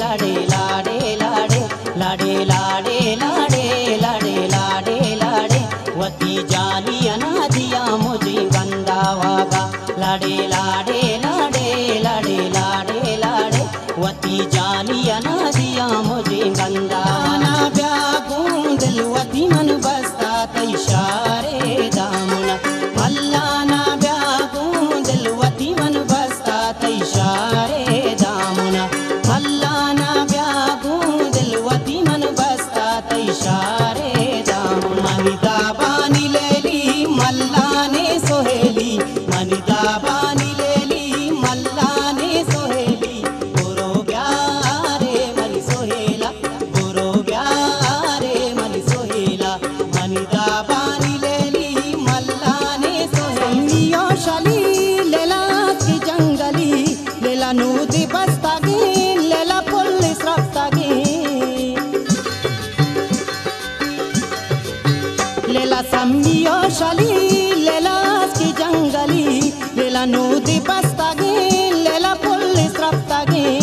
लाडे लाडे लाडे लाडे लाडे लाडे लाडे लाडे लाडे वती जानी अना दिया मुझे गंदा वागा लाडे लाडे लाडे लाडे लाडे लाडे वती जानी अना दिया मुझे गंदा ना ब्यागूं दिल वती मन बस्ता तैशारे दामुना अल्लाह ना ब्यागूं दिल वती मन बस्ता तैशारे दामुना अल्लाह ना ब्यागूं दिल वती मन बस्ता तैशारे दामुना मनिदा बानी लेली मल्ला ने सोहेली मनिदा बानी लेली मल्ला ने सोहेली गोरो ब्यारे मनी सोहेला गोरो ब्यारे मनी सोहेला मनिदा बानी लेली मल्ला ने सोहेली यो शली लेला की जंगली लेला नूदी बस्तागी लेला पुलिस रफ्तागी लेला सम्मियो शली लेला की जंगली लेला नूदी बस्तागी लेला पुलिस रफ्तागी